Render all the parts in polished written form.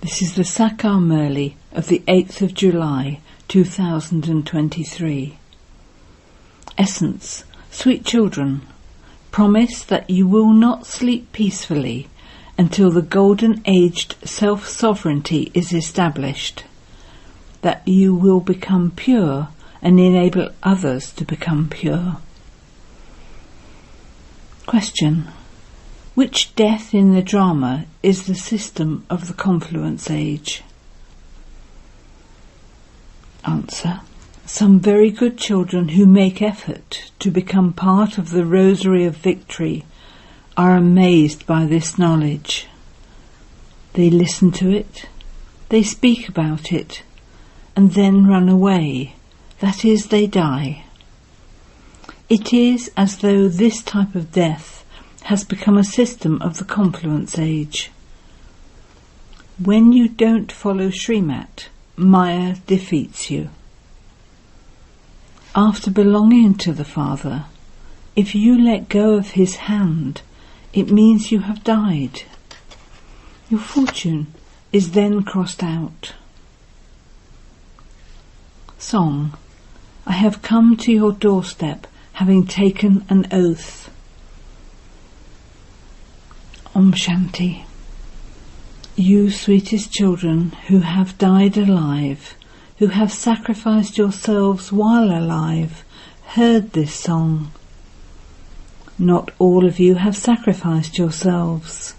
This is the Sakar Murli of the 8th of July 2023. Essence. Sweet children, promise that you will not sleep peacefully until the golden-aged self-sovereignty is established, that you will become pure and enable others to become pure. Question. Which death in the drama is the system of the confluence age? Answer. Some very good children who make effort to become part of the rosary of victory are amazed by this knowledge. They listen to it, they speak about it, and then run away, that is, they die. It is as though this type of death has become a system of the confluence age. When you don't follow Srimat, Maya defeats you. After belonging to the Father, if you let go of his hand, it means you have died. Your fortune is then crossed out. Song. I have come to your doorstep, having taken an oath. Om Shanti. You sweetest children who have died alive, who have sacrificed yourselves while alive, heard this song. Not all of you have sacrificed yourselves.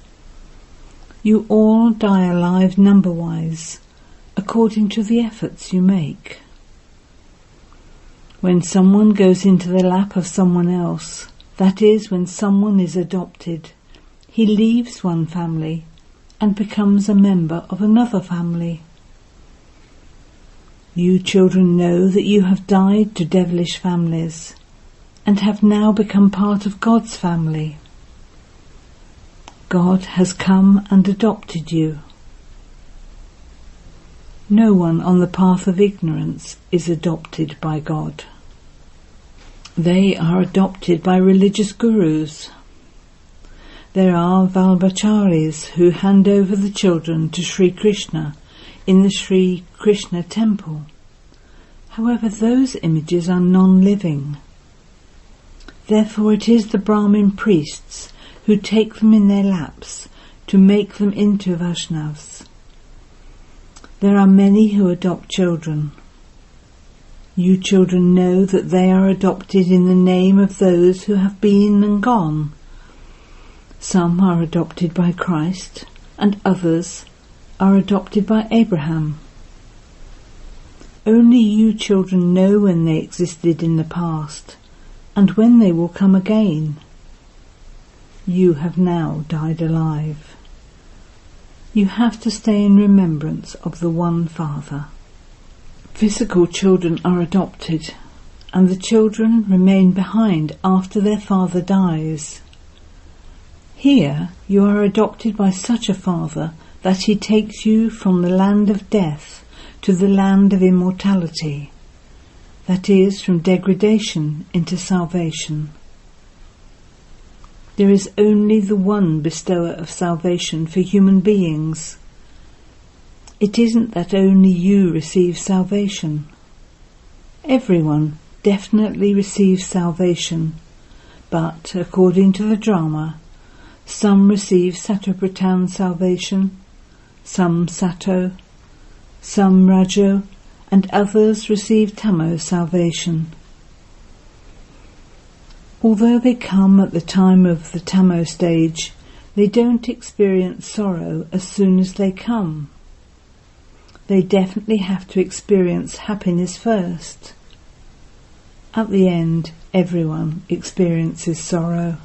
You all die alive number-wise, according to the efforts you make. When someone goes into the lap of someone else, that is, when someone is adopted, he leaves one family and becomes a member of another family. You children know that you have died to devilish families and have now become part of God's family. God has come and adopted you. No one on the path of ignorance is adopted by God. They are adopted by religious gurus. There are Valbacharis who hand over the children to Sri Krishna in the Sri Krishna temple. However, those images are non-living. Therefore it is the Brahmin priests who take them in their laps to make them into Vaishnavas. There are many who adopt children. You children know that they are adopted in the name of those who have been and gone. Some are adopted by Christ, and others are adopted by Abraham. Only you children know when they existed in the past, and when they will come again. You have now died alive. You have to stay in remembrance of the one Father. Physical children are adopted, and the children remain behind after their father dies. Here you are adopted by such a father that he takes you from the land of death to the land of immortality, that is, from degradation into salvation. There is only the one bestower of salvation for human beings. It isn't that only you receive salvation. Everyone definitely receives salvation, but according to the drama, some receive Sato-Pratan salvation, some Sato, some Rajo, and others receive Tamo salvation. Although they come at the time of the Tamo stage, they don't experience sorrow as soon as they come. They definitely have to experience happiness first. At the end, everyone experiences sorrow.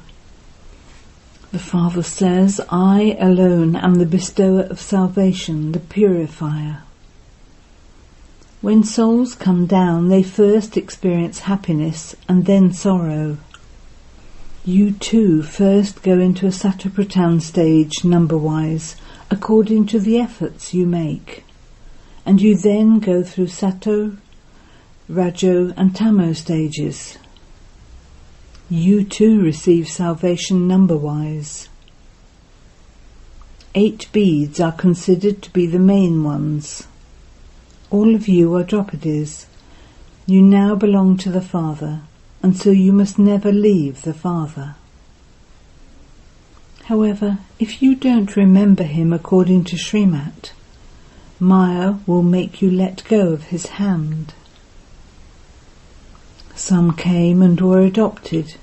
The Father says, I alone am the bestower of salvation, the purifier. When souls come down, they first experience happiness and then sorrow. You too first go into a Sato-Pratan stage number-wise, according to the efforts you make, and you then go through Sato, Rajo and Tamo stages. You too receive salvation number-wise. 8 beads are considered to be the main ones. All of you are Draupadi's. You now belong to the Father, and so you must never leave the Father. However, if you don't remember him according to Srimad, Maya will make you let go of his hand. Some came and were adopted,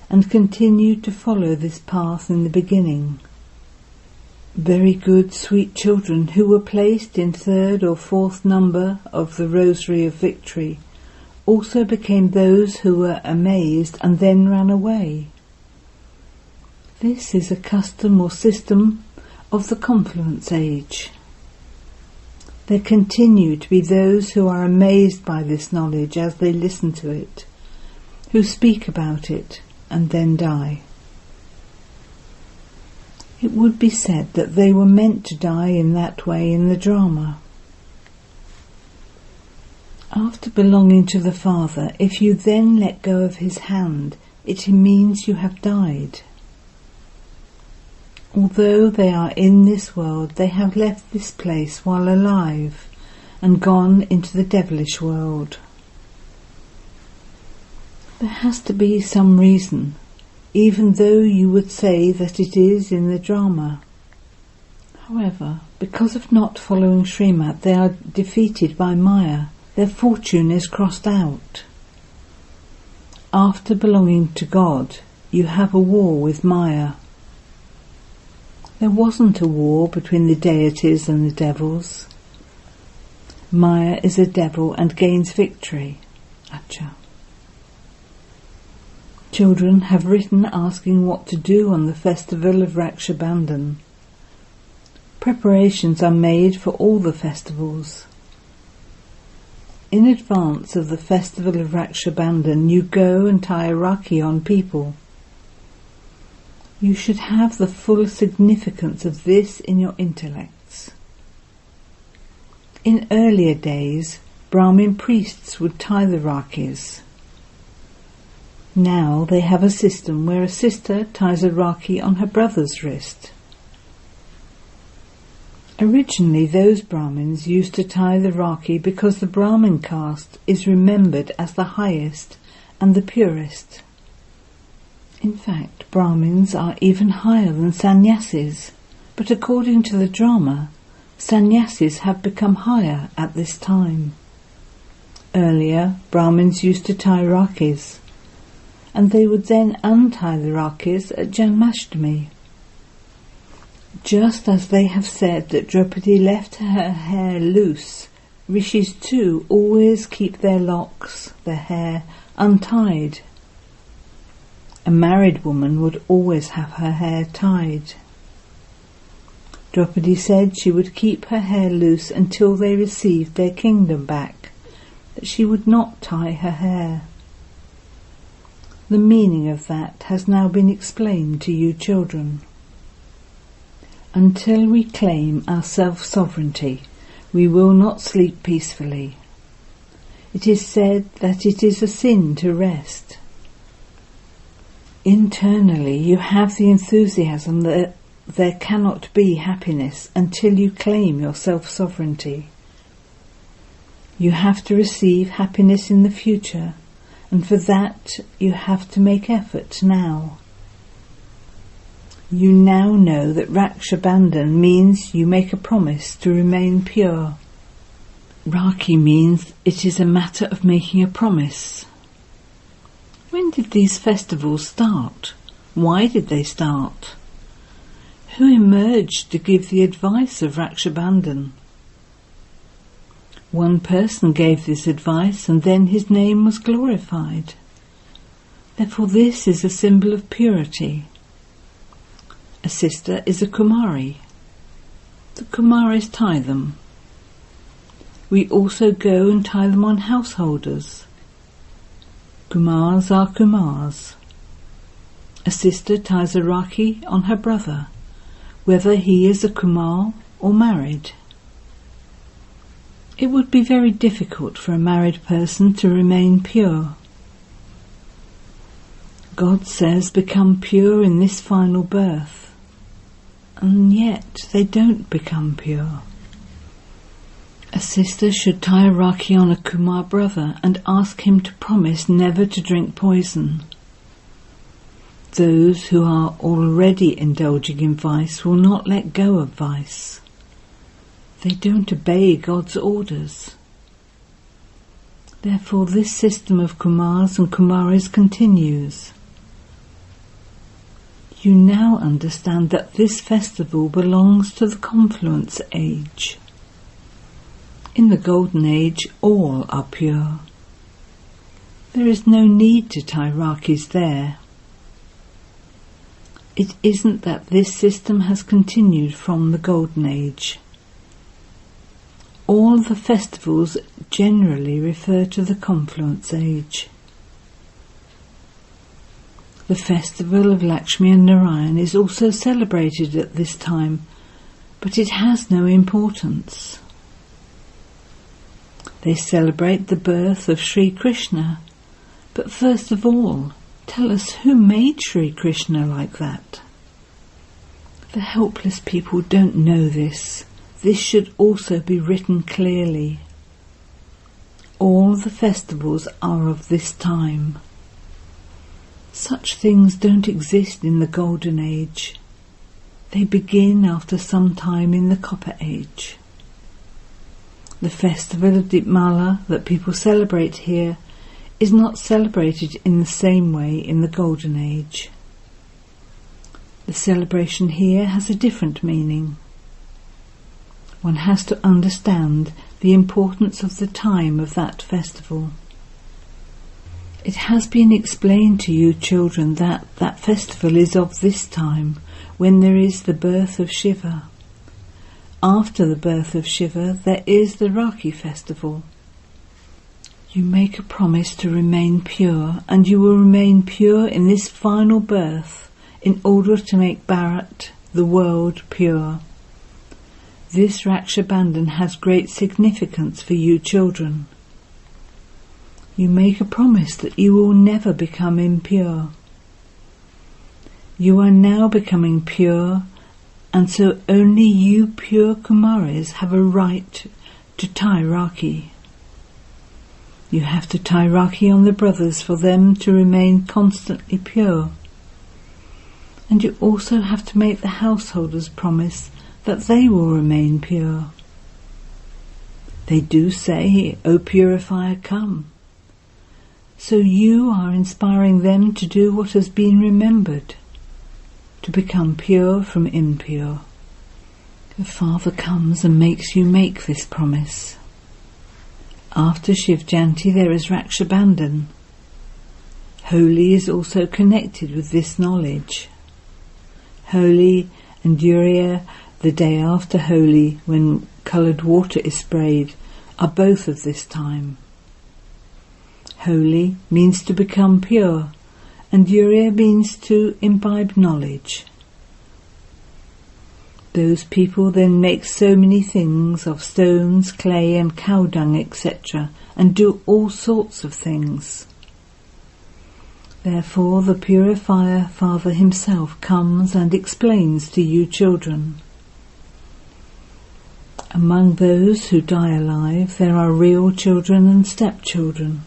and continued to follow this path in the beginning. Very good, sweet children who were placed in 3rd or 4th number of the Rosary of Victory also became those who were amazed and then ran away. This is a custom or system of the confluence age. There continue to be those who are amazed by this knowledge as they listen to it, who speak about it and then die. It would be said that they were meant to die in that way in the drama. After belonging to the Father, if you then let go of his hand, it means you have died. Although they are in this world, they have left this place while alive and gone into the devilish world. There has to be some reason, even though you would say that it is in the drama. However, because of not following Srimad, they are defeated by Maya. Their fortune is crossed out. After belonging to God, you have a war with Maya. There wasn't a war between the deities and the devils. Maya is a devil and gains victory. Acha. Children have written asking what to do on the festival of Raksha Bandhan. Preparations are made for all the festivals. In advance of the festival of Raksha Bandhan, you go and tie a Rakhi on people. You should have the full significance of this in your intellects. In earlier days, Brahmin priests would tie the Rakhis. Now they have a system where a sister ties a Rakhi on her brother's wrist. Originally, those Brahmins used to tie the Rakhi because the Brahmin caste is remembered as the highest and the purest. In fact, Brahmins are even higher than sannyasis, but according to the drama, sannyasis have become higher at this time. Earlier, Brahmins used to tie Rakhis, and they would then untie the Rakhis at Janmashtami. Just as they have said that Draupadi left her hair loose, rishis too always keep their locks, their hair, untied. A married woman would always have her hair tied. Draupadi said she would keep her hair loose until they received their kingdom back, that she would not tie her hair. The meaning of that has now been explained to you children. Until we claim our self-sovereignty, we will not sleep peacefully. It is said that it is a sin to rest. Internally, you have the enthusiasm that there cannot be happiness until you claim your self-sovereignty. You have to receive happiness in the future, and for that you have to make effort now. You now know that Raksha Bandhan means you make a promise to remain pure. Rakhi means it is a matter of making a promise. When did these festivals start? Why did they start? Who emerged to give the advice of Raksha Bandhan? One person gave this advice and then his name was glorified. Therefore this is a symbol of purity. A sister is a Kumari. The Kumaris tie them. We also go and tie them on householders. Kumars are Kumars. A sister ties a Rakhi on her brother, whether he is a Kumar or married. It would be very difficult for a married person to remain pure. God says, become pure in this final birth. and yet they don't become pure. A sister should tie a Rakhi on a Kumar brother and ask him to promise never to drink poison. Those who are already indulging in vice will not let go of vice. They don't obey God's orders. Therefore this system of Kumars and Kumaris continues. You now understand that this festival belongs to the confluence age. In the golden age, all are pure. There is no need to tie Rakhis there. It isn't that this system has continued from the golden age. All the festivals generally refer to the confluence age. The festival of Lakshmi and Narayan is also celebrated at this time, but it has no importance. They celebrate the birth of Sri Krishna, but first of all, tell us who made Sri Krishna like that. The helpless people don't know this. This should also be written clearly. All the festivals are of this time. Such things don't exist in the Golden Age. They begin after some time in the Copper Age. The festival of Deepmala that people celebrate here is not celebrated in the same way in the Golden Age. The celebration here has a different meaning. One has to understand the importance of the time of that festival. It has been explained to you, children, that that festival is of this time, when there is the birth of Shiva. After the birth of Shiva, there is the Rakhi festival. You make a promise to remain pure, and you will remain pure in this final birth in order to make Bharat, the world, pure. This Raksha Bandhan has great significance for you children. You make a promise that you will never become impure. You are now becoming pure, and so only you pure Kumaris have a right to tie Rakhi. You have to tie Rakhi on the brothers for them to remain constantly pure. And you also have to make the householders promise that they will remain pure. They do say, "O purifier, come." So you are inspiring them to do what has been remembered, to become pure from impure. The Father comes and makes you make this promise. After Shiv Jayanti there is Raksha Bandhan. Holi is also connected with this knowledge. Holi and Duriya, the day after Holi, when coloured water is sprayed, are both of this time. Holi means to become pure, and Duriya means to imbibe knowledge. Those people then make so many things of stones, clay and cow dung, etc., and do all sorts of things. Therefore the purifier Father himself comes and explains to you children. Among those who die alive, there are real children and stepchildren.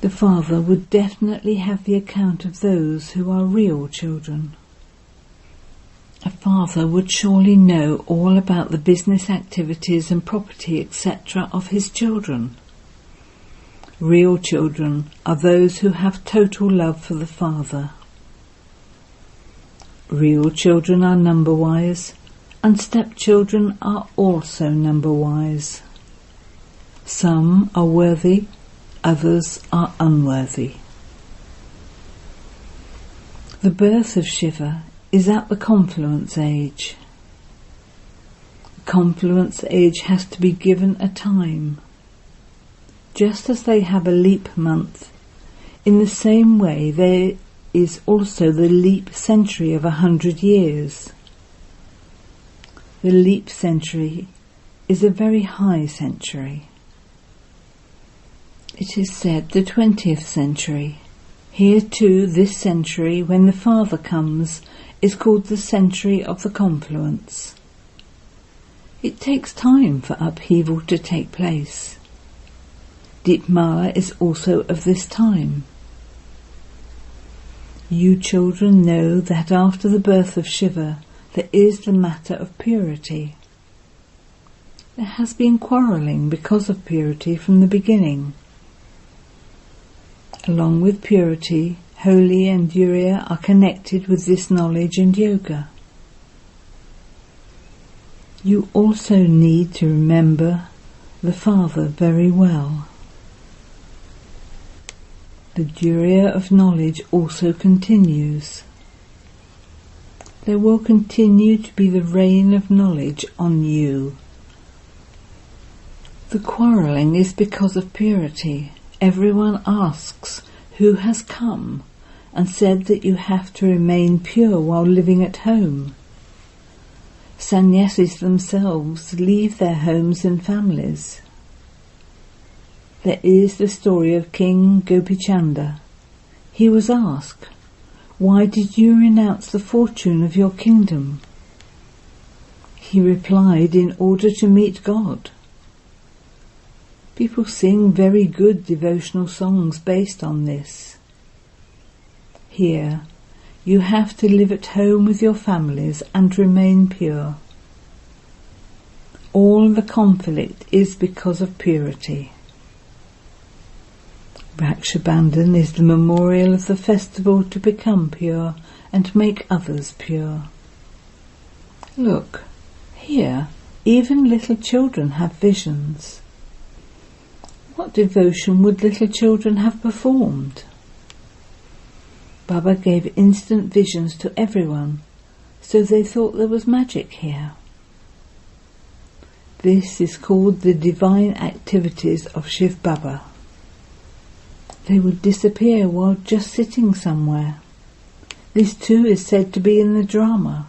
The Father would definitely have the account of those who are real children. A father would surely know all about the business activities and property, etc. of his children. Real children are those who have total love for the Father. Real children are number-wise, and stepchildren are also number-wise. Some are worthy, others are unworthy. The birth of Shiva is at the confluence age. The confluence age has to be given a time. Just as they have a leap month, in the same way there is also the leap century of 100 years. The leap century is a very high century. It is said the 20th century. Here too, this century, when the Father comes, is called the century of the confluence. It takes time for upheaval to take place. Deepmala is also of this time. You children know that after the birth of Shiva there is the matter of purity. There has been quarrelling because of purity from the beginning. Along with purity, holy and Uriya are connected with this knowledge and yoga. You also need to remember the Father very well. The Uriya of knowledge also continues. There will continue to be the rain of knowledge on you. The quarrelling is because of purity. Everyone asks who has come and said that you have to remain pure while living at home. Sannyasis themselves leave their homes and families. There is the story of King Gopichanda. He was asked, "Why did you renounce the fortune of your kingdom?" He replied, "In order to meet God." People sing very good devotional songs based on this. Here, you have to live at home with your families and remain pure. All the conflict is because of purity. Raksha Bandhan is the memorial of the festival to become pure and make others pure. Look, here, even little children have visions. What devotion would little children have performed? Baba gave instant visions to everyone, so they thought there was magic here. This is called the divine activities of Shiv Baba. They would disappear while just sitting somewhere. This too is said to be in the drama.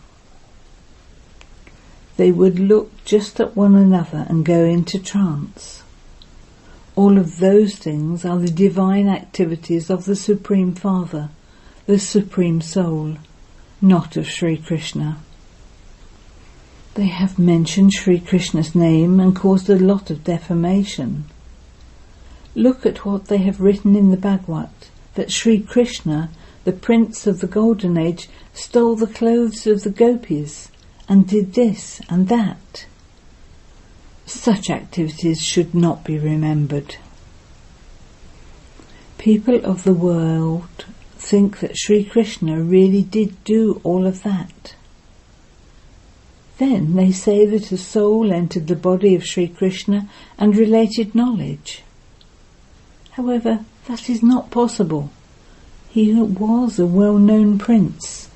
They would look just at one another and go into trance. All of those things are the divine activities of the Supreme Father, the Supreme Soul, not of Sri Krishna. They have mentioned Sri Krishna's name and caused a lot of defamation. Look at what they have written in the Bhagavad, that Sri Krishna, the Prince of the Golden Age, stole the clothes of the gopis and did this and that. Such activities should not be remembered. People of the world think that Sri Krishna really did do all of that. Then they say that a soul entered the body of Sri Krishna and related knowledge. However, that is not possible. He was a well-known prince.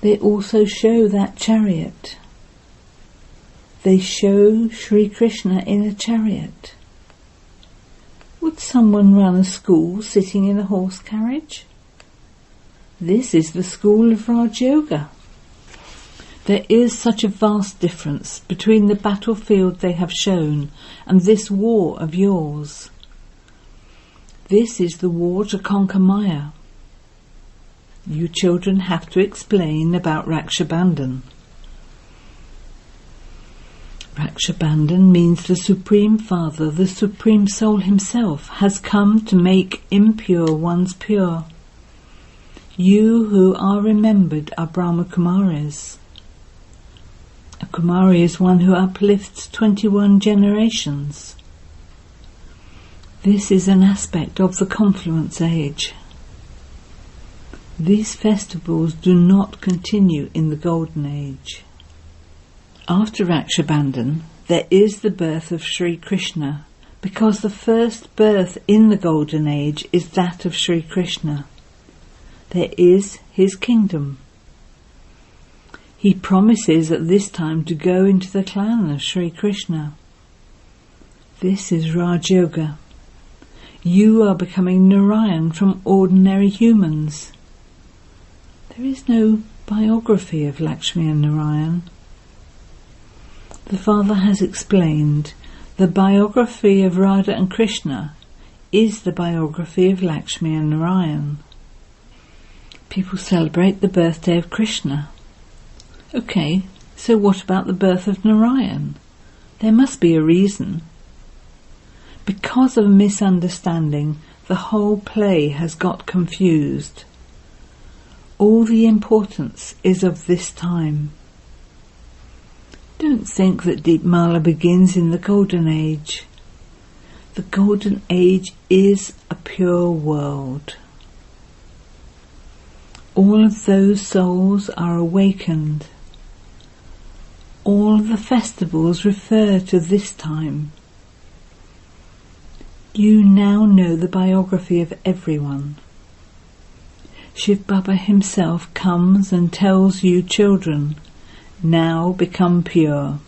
They also show that chariot. They show Sri Krishna in a chariot. Would someone run a school sitting in a horse carriage? This is the school of Raj Yoga. There is such a vast difference between the battlefield they have shown and this war of yours. This is the war to conquer Maya. You children have to explain about Raksha Bandhan. Raksha Bandhan means the Supreme Father, the Supreme Soul himself, has come to make impure ones pure. You who are remembered are Brahma Kumaris. A Kumari is one who uplifts 21 generations. This is an aspect of the confluence age. These festivals do not continue in the Golden Age. After Raksha Bandhan, there is the birth of Sri Krishna, because the first birth in the Golden Age is that of Sri Krishna. There is his kingdom. He promises at this time to go into the clan of Sri Krishna. This is Raj Yoga. You are becoming Narayan from ordinary humans. There is no biography of Lakshmi and Narayan. The Father has explained the biography of Radha and Krishna is the biography of Lakshmi and Narayan. People celebrate the birthday of Krishna. Okay, so what about the birth of Narayan? There must be a reason. Because of a misunderstanding, the whole play has got confused. All the importance is of this time. Don't think that Deepmala begins in the Golden Age. The Golden Age is a pure world. All of those souls are awakened. All the festivals refer to this time. You now know the biography of everyone. Shiv Baba himself comes and tells you children, now become pure.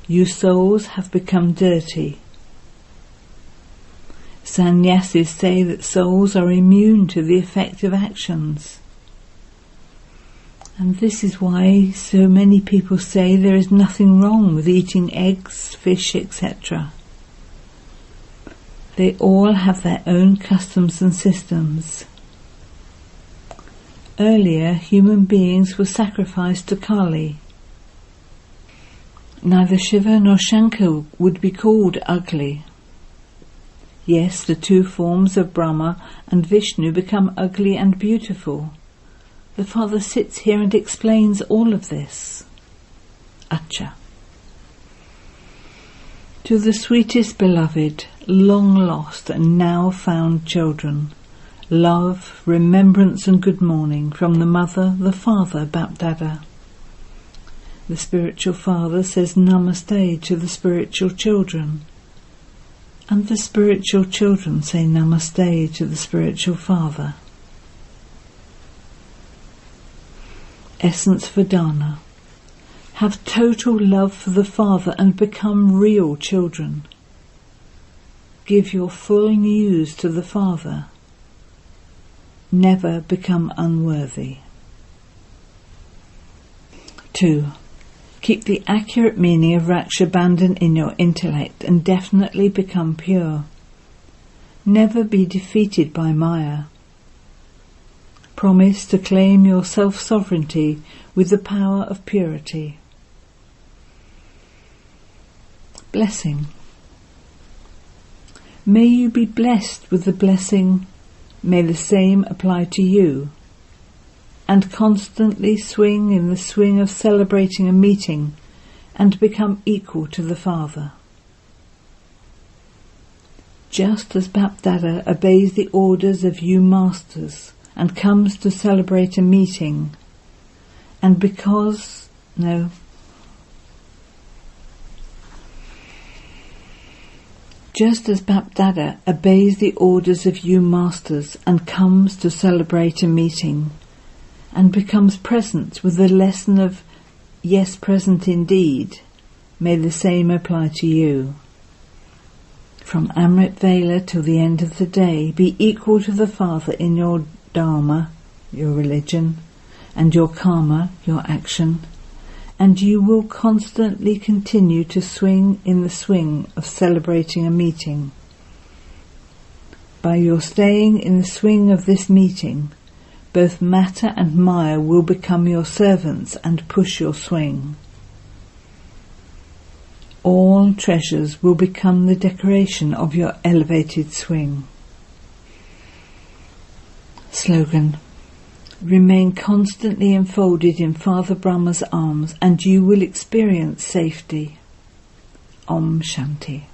You souls have become dirty. Sannyasis say that souls are immune to the effect of actions. And this is why so many people say there is nothing wrong with eating eggs, fish, etc. They all have their own customs and systems. Earlier, human beings were sacrificed to Kali. Neither Shiva nor Shankar would be called ugly. Yes, the two forms of Brahma and Vishnu become ugly and beautiful. The Father sits here and explains all of this. Acha. To the sweetest beloved, long lost and now found children, love, remembrance and good morning from the Mother, the Father, Bapdada. The spiritual Father says Namaste to the spiritual children, and the spiritual children say Namaste to the spiritual Father. Essence Vedana. Have total love for the Father and become real children. Give your full news to the Father. Never become unworthy. 2. Keep the accurate meaning of Rakshabandhan in your intellect and definitely become pure. Never be defeated by Maya. Promise to claim your self-sovereignty with the power of purity. Blessing. May you be blessed with the blessing, may the same apply to you, and constantly swing in the swing of celebrating a meeting and become equal to the Father. Just as Bapdada obeys the orders of you masters and comes to celebrate a meeting, and Just as Bapdada obeys the orders of you masters and comes to celebrate a meeting, and becomes present with the lesson of yes, present indeed, may the same apply to you. From Amrit Vela till the end of the day, be equal to the Father in your Dharma, your religion, and your karma, your action, and you will constantly continue to swing in the swing of celebrating a meeting. By your staying in the swing of this meeting, both matter and Maya will become your servants and push your swing. All treasures will become the decoration of your elevated swing. Slogan. Remain constantly enfolded in Father Brahma's arms and you will experience safety. Om Shanti.